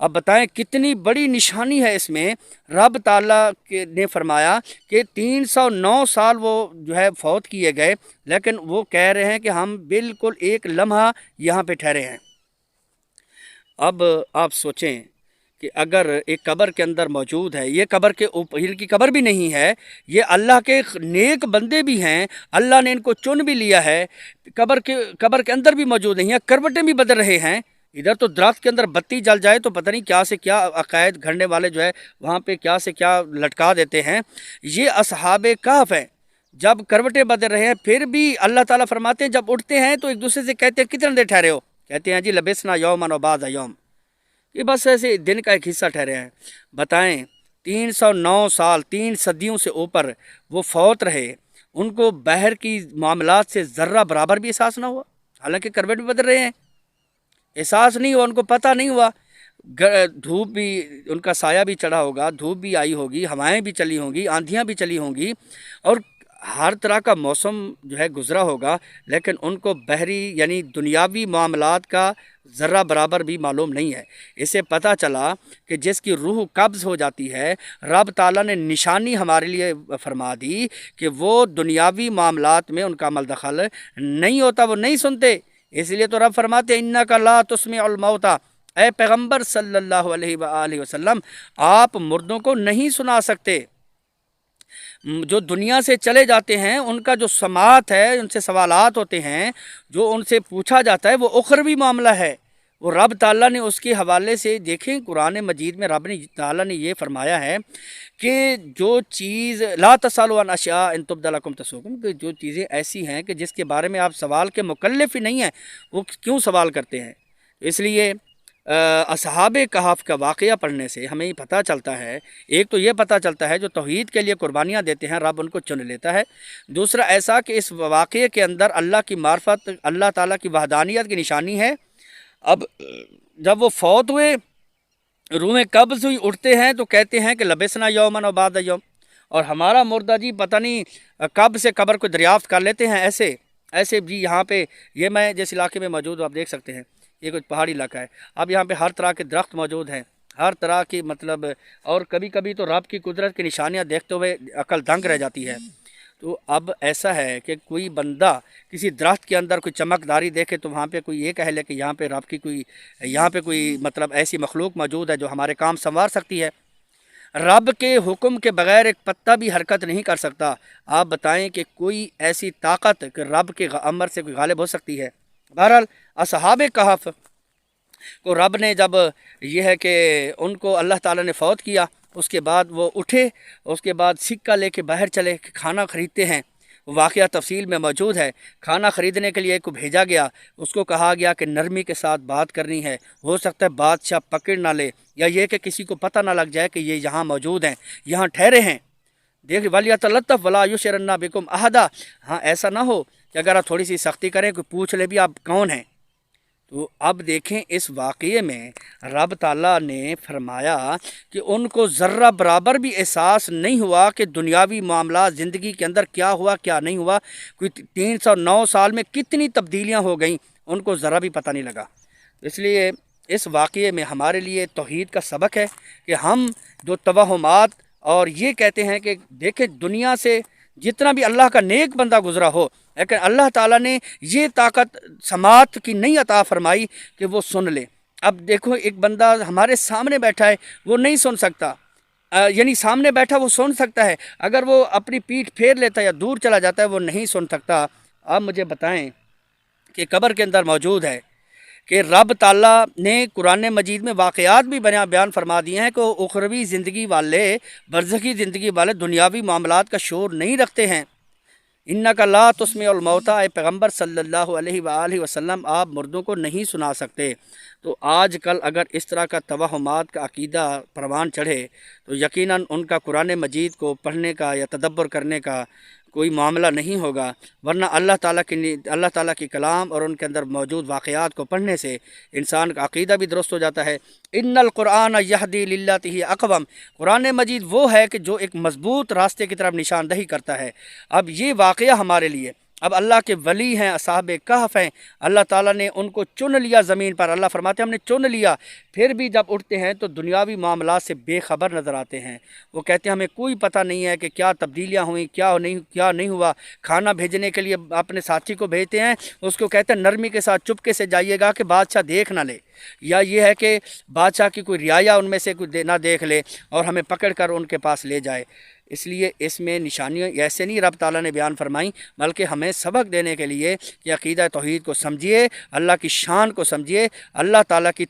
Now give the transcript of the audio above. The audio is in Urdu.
اب بتائیں کتنی بڑی نشانی ہے اس میں۔ رب تعالیٰ نے فرمایا کہ 309 سال وہ جو ہے فوت کیے گئے، لیکن وہ کہہ رہے ہیں کہ ہم بالکل ایک لمحہ یہاں پہ ٹھہرے ہیں۔ اب آپ سوچیں کہ اگر ایک قبر کے اندر موجود ہے، یہ قبر کے اوپر کی قبر بھی نہیں ہے، یہ اللہ کے نیک بندے بھی ہیں، اللہ نے ان کو چن بھی لیا ہے، قبر کے اندر بھی موجود نہیں ہے، کروٹیں بھی بدل رہے ہیں۔ ادھر تو درخت کے اندر بتی جل جائے تو پتہ نہیں کیا سے کیا عقائد گھڑنے والے جو ہے وہاں پہ کیا سے کیا لٹکا دیتے ہیں۔ یہ اصحاب کہف ہیں، جب کروٹیں بدل رہے ہیں پھر بھی اللہ تعالیٰ فرماتے ہیں جب اٹھتے ہیں تو ایک دوسرے سے کہتے ہیں کتنے دیر ٹھہرے ہو؟ کہتے ہیں جی لبسنا یومن و بعض یوم، یہ بس ایسے دن کا ایک حصہ ٹھہرے ہیں۔ بتائیں 309 سال، 3 صدیوں سے اوپر وہ فوت رہے، ان کو بحر کی معاملات سے ذرہ برابر بھی احساس نہ ہوا، حالانکہ کروٹ بھی بدل رہے ہیں، احساس نہیں ہوا، ان کو پتہ نہیں ہوا۔ دھوپ بھی، ان کا سایہ بھی چڑھا ہوگا، دھوپ بھی آئی ہوگی، ہوائیں بھی چلی ہوں گی، آندھیاں بھی چلی ہوں گی، اور ہر طرح کا موسم جو ہے گزرا ہوگا، لیکن ان کو بحری یعنی دنیاوی معاملات کا ذرہ برابر بھی معلوم نہیں ہے۔ اسے پتہ چلا کہ جس کی روح قبض ہو جاتی ہے، رب تعالیٰ نے نشانی ہمارے لیے فرما دی کہ وہ دنیاوی معاملات میں ان کا عمل دخل نہیں ہوتا، وہ نہیں سنتے۔ اس لیے تو رب فرماتے اِنَّکَ لَا تُسْمِعُ الْمَوْتَى، اے پیغمبر صلی اللہ علیہ وآلہ وسلم آپ مردوں کو نہیں سنا سکتے۔ جو دنیا سے چلے جاتے ہیں ان کا جو سماعت ہے، ان سے سوالات ہوتے ہیں، جو ان سے پوچھا جاتا ہے، وہ اخروی معاملہ ہے۔ وہ رب تعالیٰ نے اس کے حوالے سے دیکھیں قرآن مجید میں رب تعالیٰ نے یہ فرمایا ہے کہ جو چیز لا تسألوا عن اشیاء ان تبد لکم تسؤکم، کہ جو چیزیں ایسی ہیں کہ جس کے بارے میں آپ سوال کے مکلف ہی نہیں ہیں، وہ کیوں سوال کرتے ہیں؟ اس لیے اصحاب کہف کا واقعہ پڑھنے سے ہمیں یہ پتہ چلتا ہے، ایک تو یہ پتہ چلتا ہے جو توحید کے لیے قربانیاں دیتے ہیں رب ان کو چن لیتا ہے، دوسرا ایسا کہ اس واقعے کے اندر اللہ کی معرفت، اللہ تعالیٰ کی وحدانیت کی نشانی ہے۔ اب جب وہ فوت ہوئے، روحیں قبض ہوئی، اٹھتے ہیں تو کہتے ہیں کہ لبسنا یومن و بعد یوم، اور ہمارا مردہ جی پتہ نہیں کب سے قبر کو دریافت کر لیتے ہیں۔ ایسے جی یہاں پہ یہ میں جس علاقے میں موجود ہوں آپ دیکھ سکتے ہیں، یہ کچھ پہاڑی علاقہ ہے، اب یہاں پہ ہر طرح کے درخت موجود ہیں، ہر طرح کی مطلب، اور کبھی کبھی تو رب کی قدرت کی نشانیاں دیکھتے ہوئے عقل دنگ رہ جاتی ہے۔ تو اب ایسا ہے کہ کوئی بندہ کسی درخت کے اندر کوئی چمکداری دیکھے تو وہاں پہ کوئی یہ کہہ لے کہ یہاں پہ رب کی کوئی مطلب ایسی مخلوق موجود ہے جو ہمارے کام سنوار سکتی ہے۔ رب کے حکم کے بغیر ایک پتہ بھی حرکت نہیں کر سکتا۔ آپ بتائیں کہ کوئی ایسی طاقت کہ رب کے امر سے کوئی غالب ہو سکتی ہے؟ بہرحال اصحاب کہف کو رب نے جب یہ ہے کہ ان کو اللہ تعالیٰ نے فوت کیا، اس کے بعد وہ اٹھے، اس کے بعد سکہ لے کے باہر چلے کہ کھانا خریدتے ہیں۔ واقعہ تفصیل میں موجود ہے۔ کھانا خریدنے کے لیے ایک کو بھیجا گیا، اس کو کہا گیا کہ نرمی کے ساتھ بات کرنی ہے، ہو سکتا ہے بادشاہ پکڑ نہ لے، یا یہ کہ کسی کو پتہ نہ لگ جائے کہ یہ یہاں موجود ہیں، یہاں ٹھہرے ہیں۔ دیکھ وَلْيَتَلَطَّفْ وَلَا يُشْعِرَنَّ بِكُمْ أَحَدًا، ہاں ایسا نہ ہو کہ اگر آپ تھوڑی سی سختی کریں کوئی پوچھ لے بھی آپ کون ہیں۔ تو اب دیکھیں اس واقعے میں رب تعالیٰ نے فرمایا کہ ان کو ذرہ برابر بھی احساس نہیں ہوا کہ دنیاوی معاملات زندگی کے اندر کیا ہوا کیا نہیں ہوا، کوئی 309 سال میں کتنی تبدیلیاں ہو گئیں، ان کو ذرا بھی پتہ نہیں لگا۔ اس لیے اس واقعے میں ہمارے لیے توحید کا سبق ہے کہ ہم جو توہمات اور یہ کہتے ہیں کہ دیکھیں دنیا سے جتنا بھی اللہ کا نیک بندہ گزرا ہو، لیکن اللہ تعالیٰ نے یہ طاقت سماعت کی نہیں عطا فرمائی کہ وہ سن لے۔ اب دیکھو ایک بندہ ہمارے سامنے بیٹھا ہے، وہ نہیں سن سکتا، یعنی سامنے بیٹھا وہ سن سکتا ہے، اگر وہ اپنی پیٹھ پھیر لیتا ہے یا دور چلا جاتا ہے وہ نہیں سن سکتا۔ آپ مجھے بتائیں کہ قبر کے اندر موجود ہے کہ رب تعالیٰ نے قرآن مجید میں واقعات بھی بیان فرما دیے ہیں کہ اخروی زندگی والے، برزخی زندگی والے دنیاوی معاملات کا شعور نہیں رکھتے ہیں۔ اِنَّکَ لَا تُسْمِعُ الْمَوْتَى، اے پیغمبر صلی اللہ علیہ وآلہ وسلم آپ مردوں کو نہیں سنا سکتے۔ تو آج کل اگر اس طرح کا توہمات کا عقیدہ پروان چڑھے تو یقیناً ان کا قرآن مجید کو پڑھنے کا یا تدبر کرنے کا کوئی معاملہ نہیں ہوگا، ورنہ اللہ تعالیٰ کی کلام اور ان کے اندر موجود واقعات کو پڑھنے سے انسان کا عقیدہ بھی درست ہو جاتا ہے۔ ان القرآن یہدی للتی اقوم، قرآن مجید وہ ہے کہ جو ایک مضبوط راستے کی طرف نشاندہی کرتا ہے۔ اب یہ واقعہ ہمارے لیے اب اللہ کے ولی ہیں، اصحاب کہف ہیں، اللہ تعالیٰ نے ان کو چن لیا زمین پر۔ اللہ فرماتے ہیں ہم نے چن لیا، پھر بھی جب اٹھتے ہیں تو دنیاوی معاملات سے بے خبر نظر آتے ہیں۔ وہ کہتے ہیں ہمیں کوئی پتہ نہیں ہے کہ کیا تبدیلیاں ہوئیں، کیا نہیں ہوا۔ کھانا بھیجنے کے لیے اپنے ساتھی کو بھیجتے ہیں، اس کو کہتے ہیں نرمی کے ساتھ چپکے سے جائیے گا کہ بادشاہ دیکھ نہ لے، یا یہ ہے کہ بادشاہ کی کوئی رعایا ان میں سے کوئی نہ دیکھ لے اور ہمیں پکڑ کر ان کے پاس لے جائے۔ اس لیے اس میں نشانیاں ایسے نہیں رب تعالیٰ نے بیان فرمائیں، بلکہ ہمیں سبق دینے کے لیے کہ عقیدہ توحید کو سمجھیے، اللہ کی شان کو سمجھیے، اللہ تعالیٰ کی